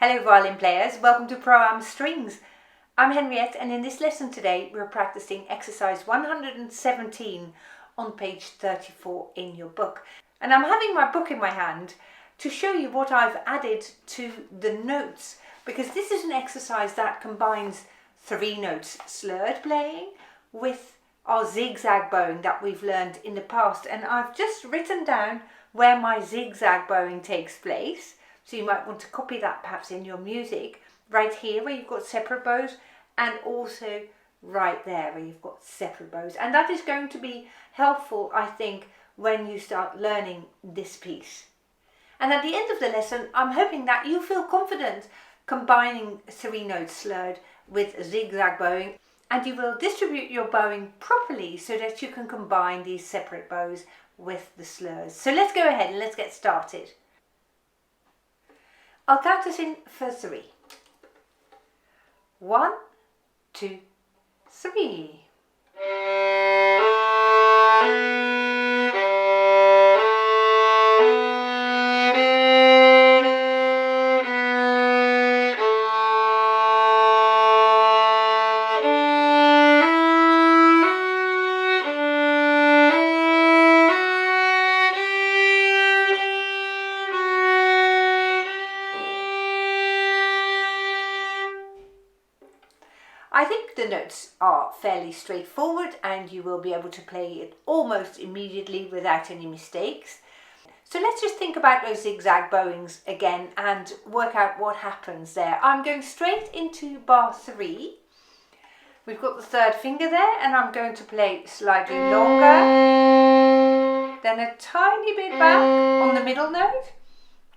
Hello violin players, welcome to Pro-Am Strings. I'm Henriette and in this lesson today we're practicing exercise 117 on page 34 in your book. And I'm having my book in my hand to show you what I've added to the notes, because this is an exercise that combines 3 notes slurred playing with our zigzag bowing that we've learned in the past, and I've just written down where my zigzag bowing takes place. So you might want to copy that perhaps in your music, right here where you've got separate bows, and also right there where you've got separate bows. And that is going to be helpful, I think, when you start learning this piece. And at the end of the lesson, I'm hoping that you feel confident combining 3 notes slurred with zigzag bowing, and you will distribute your bowing properly so that you can combine these separate bows with the slurs. So let's go ahead and let's get started. I'll count us in for 3. 1, 2, 3. I think the notes are fairly straightforward and you will be able to play it almost immediately without any mistakes. So let's just think about those zigzag bowings again and work out what happens there. I'm going straight into bar 3. We've got the 3rd finger there and I'm going to play slightly longer, then a tiny bit back on the middle note,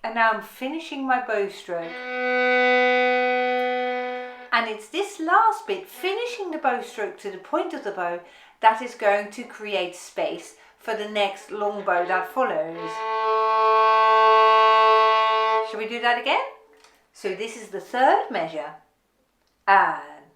and now I'm finishing my bow stroke. And it's this last bit, finishing the bow stroke to the point of the bow, that is going to create space for the next long bow that follows. Shall we do that again? So this is the 3rd measure. And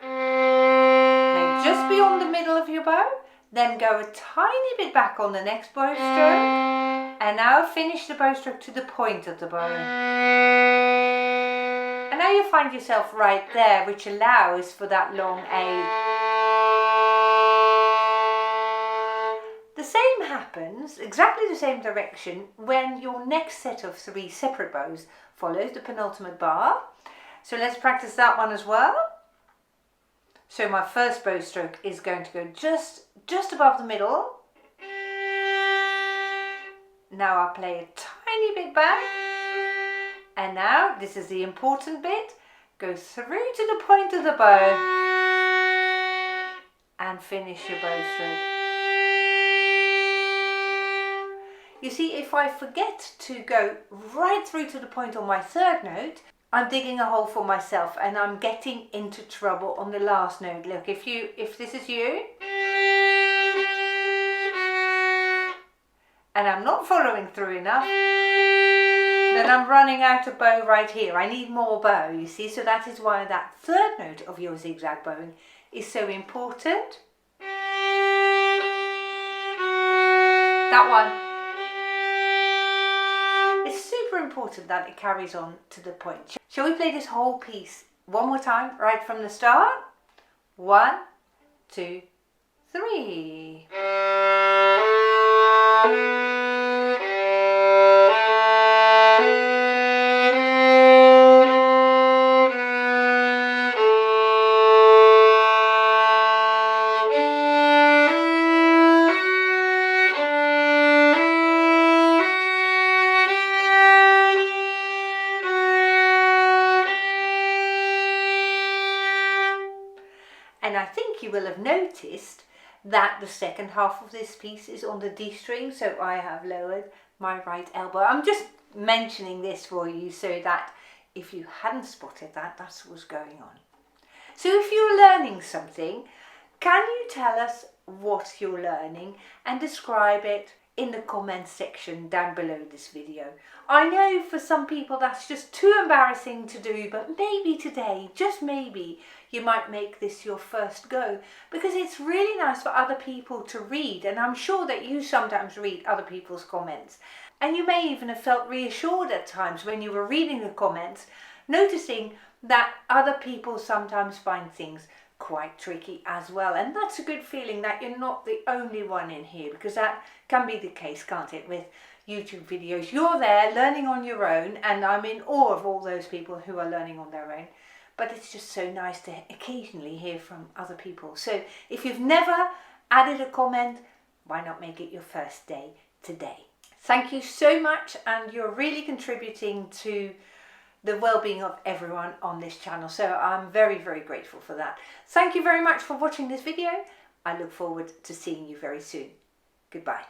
now just beyond the middle of your bow, then go a tiny bit back on the next bow stroke, and now finish the bow stroke to the point of the bow. And now you find yourself right there, which allows for that long A. The same happens, exactly the same direction, when your next set of 3 separate bows follows the penultimate bar. So let's practice that one as well. So my first bow stroke is going to go just above the middle. Now I'll play a tiny bit back. And now, this is the important bit, go through to the point of the bow and finish your bow stroke. You see, if I forget to go right through to the point on my 3rd note, I'm digging a hole for myself and I'm getting into trouble on the last note. Look, if this is you, and I'm not following through enough, then I'm running out of bow right here. I need more bow, you see, so that is why that 3rd note of your zigzag bowing is so important. That one. It's super important that it carries on to the point. Shall we play this whole piece one more time, right from the start? 1, 2, 3. And I think you will have noticed that the 2nd half of this piece is on the D string, so I have lowered my right elbow. I'm just mentioning this for you so that if you hadn't spotted that, that's what's going on. So if you're learning something, can you tell us what you're learning and describe it in the comments section down below this video? I know for some people that's just too embarrassing to do, but maybe today, just maybe, you might make this your first go, because it's really nice for other people to read, and I'm sure that you sometimes read other people's comments, and you may even have felt reassured at times when you were reading the comments noticing that other people sometimes find things quite tricky as well. And that's a good feeling that you're not the only one in here, because that can be the case, can't it, with YouTube videos. You're there learning on your own, and I'm in awe of all those people who are learning on their own. But it's just so nice to occasionally hear from other people. So if you've never added a comment, why not make it your first day today? Thank you so much, and you're really contributing to the well-being of everyone on this channel. So I'm very, very grateful for that. Thank you very much for watching this video. I look forward to seeing you very soon. Goodbye.